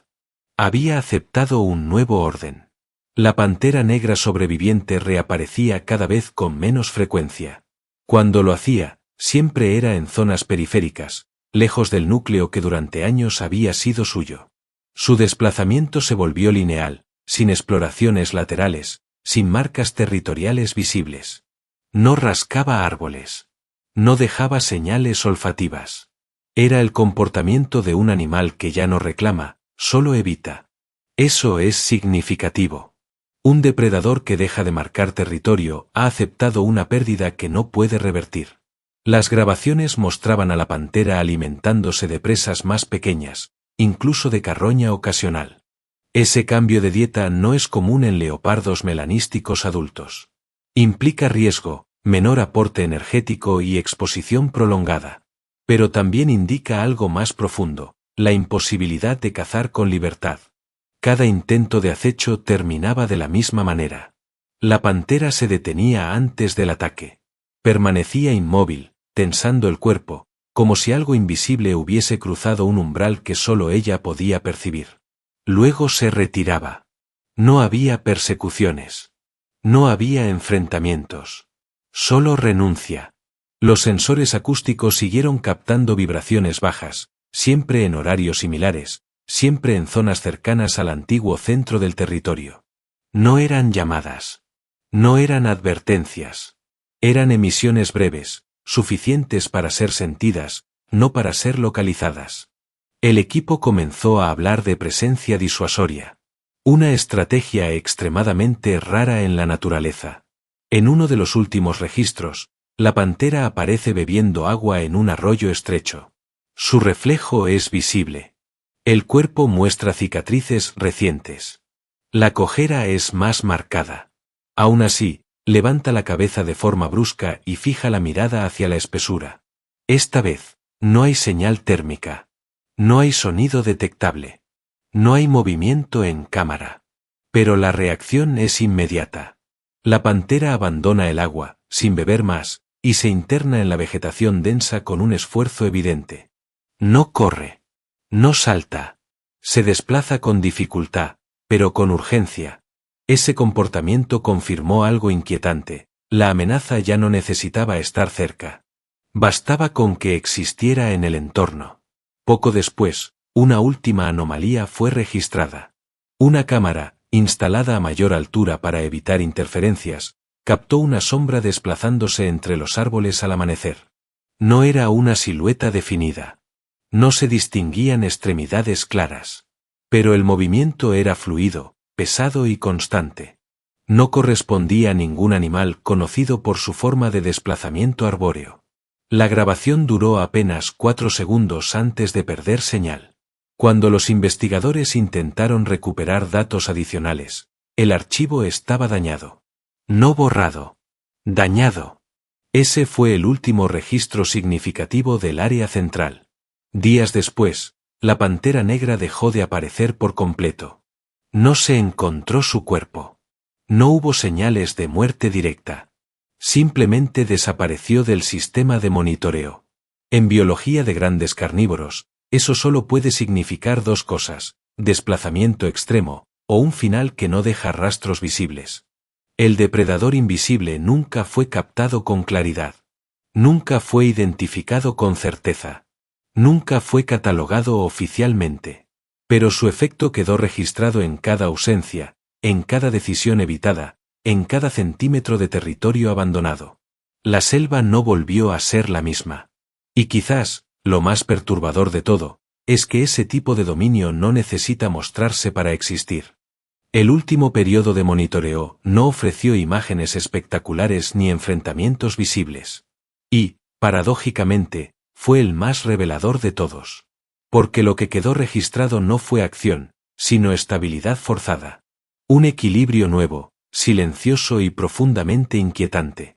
Había aceptado un nuevo orden. La pantera negra sobreviviente reaparecía cada vez con menos frecuencia. Cuando lo hacía, siempre era en zonas periféricas, lejos del núcleo que durante años había sido suyo. Su desplazamiento se volvió lineal, sin exploraciones laterales, sin marcas territoriales visibles. No rascaba árboles. No dejaba señales olfativas. Era el comportamiento de un animal que ya no reclama, solo evita. Eso es significativo. Un depredador que deja de marcar territorio ha aceptado una pérdida que no puede revertir. Las grabaciones mostraban a la pantera alimentándose de presas más pequeñas, incluso de carroña ocasional. Ese cambio de dieta no es común en leopardos melanísticos adultos. Implica riesgo, menor aporte energético y exposición prolongada. Pero también indica algo más profundo, la imposibilidad de cazar con libertad. Cada intento de acecho terminaba de la misma manera. La pantera se detenía antes del ataque. Permanecía inmóvil, tensando el cuerpo, como si algo invisible hubiese cruzado un umbral que solo ella podía percibir. Luego se retiraba. No había persecuciones. No había enfrentamientos. Solo renuncia. Los sensores acústicos siguieron captando vibraciones bajas, siempre en horarios similares, siempre en zonas cercanas al antiguo centro del territorio. No eran llamadas. No eran advertencias. Eran emisiones breves, suficientes para ser sentidas, no para ser localizadas. El equipo comenzó a hablar de presencia disuasoria. Una estrategia extremadamente rara en la naturaleza. En uno de los últimos registros, la pantera aparece bebiendo agua en un arroyo estrecho. Su reflejo es visible. El cuerpo muestra cicatrices recientes. La cojera es más marcada. Aún así, levanta la cabeza de forma brusca y fija la mirada hacia la espesura. Esta vez, no hay señal térmica. No hay sonido detectable. No hay movimiento en cámara. Pero la reacción es inmediata. La pantera abandona el agua, sin beber más, y se interna en la vegetación densa con un esfuerzo evidente. No corre. No salta. Se desplaza con dificultad, pero con urgencia. Ese comportamiento confirmó algo inquietante. La amenaza ya no necesitaba estar cerca. Bastaba con que existiera en el entorno. Poco después, una última anomalía fue registrada. Una cámara, instalada a mayor altura para evitar interferencias, captó una sombra desplazándose entre los árboles al amanecer. No era una silueta definida. No se distinguían extremidades claras. Pero el movimiento era fluido, pesado y constante. No correspondía a ningún animal conocido por su forma de desplazamiento arbóreo. La grabación duró apenas 4 segundos antes de perder señal. Cuando los investigadores intentaron recuperar datos adicionales, el archivo estaba dañado. No borrado. Dañado. Ese fue el último registro significativo del área central. Días después, la pantera negra dejó de aparecer por completo. No se encontró su cuerpo. No hubo señales de muerte directa. Simplemente desapareció del sistema de monitoreo. En biología de grandes carnívoros, eso solo puede significar dos cosas: desplazamiento extremo, o un final que no deja rastros visibles. El depredador invisible nunca fue captado con claridad. Nunca fue identificado con certeza. Nunca fue catalogado oficialmente. Pero su efecto quedó registrado en cada ausencia, en cada decisión evitada, en cada centímetro de territorio abandonado. La selva no volvió a ser la misma. Y quizás, lo más perturbador de todo, es que ese tipo de dominio no necesita mostrarse para existir. El último periodo de monitoreo no ofreció imágenes espectaculares ni enfrentamientos visibles. Y, paradójicamente, fue el más revelador de todos. Porque lo que quedó registrado no fue acción, sino estabilidad forzada. Un equilibrio nuevo, silencioso y profundamente inquietante.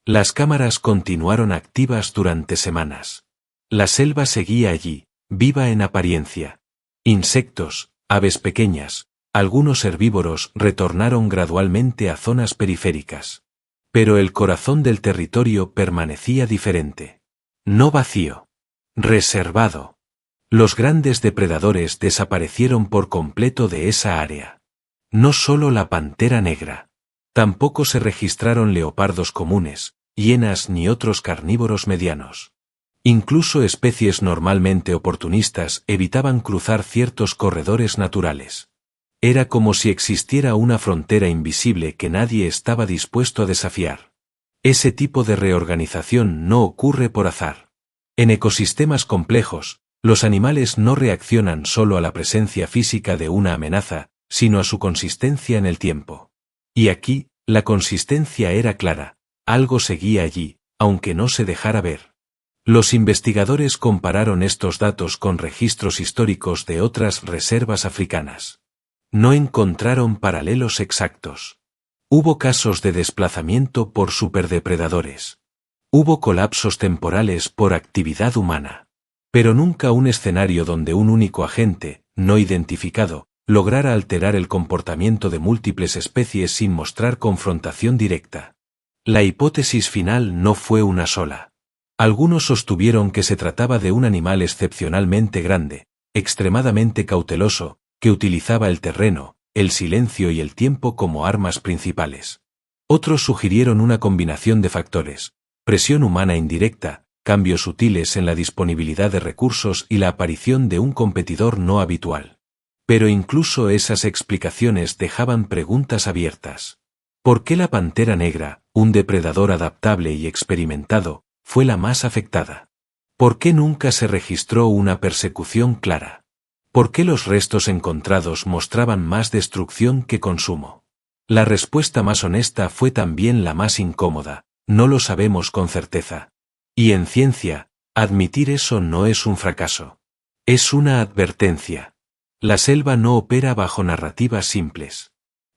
Las cámaras continuaron activas durante semanas. La selva seguía allí, viva en apariencia. Insectos, aves pequeñas, algunos herbívoros retornaron gradualmente a zonas periféricas. Pero el corazón del territorio permanecía diferente. No vacío. Reservado. Los grandes depredadores desaparecieron por completo de esa área. No solo la pantera negra. Tampoco se registraron leopardos comunes, hienas ni otros carnívoros medianos. Incluso especies normalmente oportunistas evitaban cruzar ciertos corredores naturales. Era como si existiera una frontera invisible que nadie estaba dispuesto a desafiar. Ese tipo de reorganización no ocurre por azar. En ecosistemas complejos, los animales no reaccionan solo a la presencia física de una amenaza, sino a su consistencia en el tiempo. Y aquí, la consistencia era clara: algo seguía allí, aunque no se dejara ver. Los investigadores compararon estos datos con registros históricos de otras reservas africanas. No encontraron paralelos exactos. Hubo casos de desplazamiento por superdepredadores. Hubo colapsos temporales por actividad humana. Pero nunca un escenario donde un único agente, no identificado, lograra alterar el comportamiento de múltiples especies sin mostrar confrontación directa. La hipótesis final no fue una sola. Algunos sostuvieron que se trataba de un animal excepcionalmente grande, extremadamente cauteloso, que utilizaba el terreno, el silencio y el tiempo como armas principales. Otros sugirieron una combinación de factores: presión humana indirecta, cambios sutiles en la disponibilidad de recursos y la aparición de un competidor no habitual. Pero incluso esas explicaciones dejaban preguntas abiertas. ¿Por qué la pantera negra, un depredador adaptable y experimentado, fue la más afectada? ¿Por qué nunca se registró una persecución clara? ¿Por qué los restos encontrados mostraban más destrucción que consumo? La respuesta más honesta fue también la más incómoda: no lo sabemos con certeza. Y en ciencia, admitir eso no es un fracaso. Es una advertencia. La selva no opera bajo narrativas simples.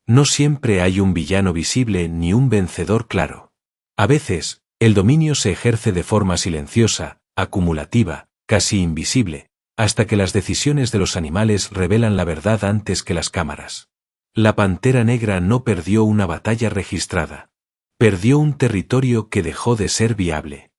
No siempre hay un villano visible ni un vencedor claro. A veces, el dominio se ejerce de forma silenciosa, acumulativa, casi invisible, hasta que las decisiones de los animales revelan la verdad antes que las cámaras. La pantera negra no perdió una batalla registrada. Perdió un territorio que dejó de ser viable.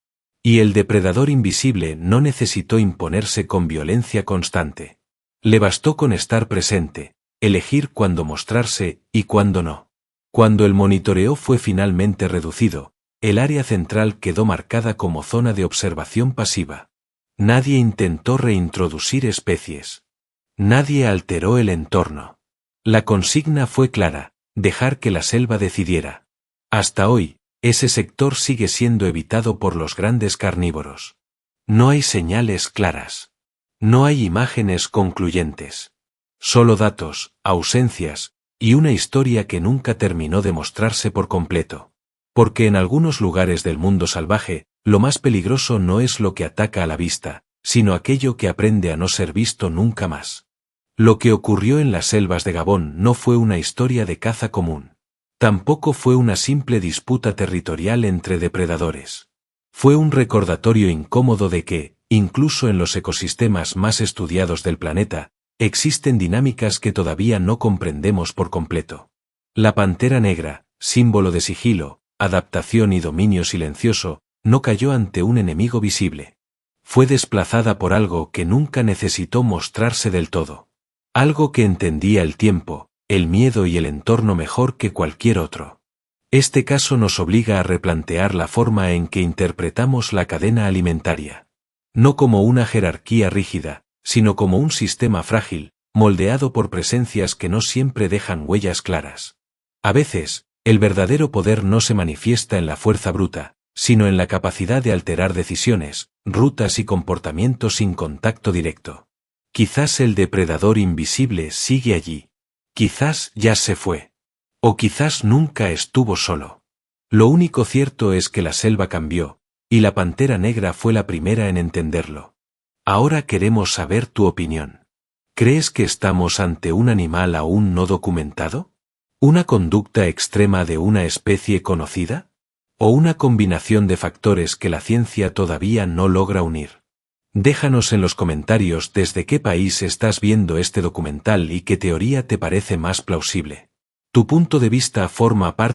Y el depredador invisible no necesitó imponerse con violencia constante. Le bastó con estar presente, elegir cuándo mostrarse y cuándo no. Cuando el monitoreo fue finalmente reducido, el área central quedó marcada como zona de observación pasiva. Nadie intentó reintroducir especies. Nadie alteró el entorno. La consigna fue clara: dejar que la selva decidiera. Hasta hoy, ese sector sigue siendo evitado por los grandes carnívoros. No hay señales claras. No hay imágenes concluyentes. Solo datos, ausencias, y una historia que nunca terminó de mostrarse por completo. Porque en algunos lugares del mundo salvaje, lo más peligroso no es lo que ataca a la vista, sino aquello que aprende a no ser visto nunca más. Lo que ocurrió en las selvas de Gabón no fue una historia de caza común. Tampoco fue una simple disputa territorial entre depredadores. Fue un recordatorio incómodo de que, incluso en los ecosistemas más estudiados del planeta, existen dinámicas que todavía no comprendemos por completo. La pantera negra, símbolo de sigilo, adaptación y dominio silencioso, no cayó ante un enemigo visible. Fue desplazada por algo que nunca necesitó mostrarse del todo. Algo que entendía el tiempo, el miedo y el entorno mejor que cualquier otro. Este caso nos obliga a replantear la forma en que interpretamos la cadena alimentaria. No como una jerarquía rígida, sino como un sistema frágil, moldeado por presencias que no siempre dejan huellas claras. A veces, el verdadero poder no se manifiesta en la fuerza bruta, sino en la capacidad de alterar decisiones, rutas y comportamientos sin contacto directo. Quizás el depredador invisible sigue allí. Quizás ya se fue. O quizás nunca estuvo solo. Lo único cierto es que la selva cambió, y la pantera negra fue la primera en entenderlo. Ahora queremos saber tu opinión. ¿Crees que estamos ante un animal aún no documentado? ¿Una conducta extrema de una especie conocida? ¿O una combinación de factores que la ciencia todavía no logra unir? Déjanos en los comentarios desde qué país estás viendo este documental y qué teoría te parece más plausible. Tu punto de vista forma parte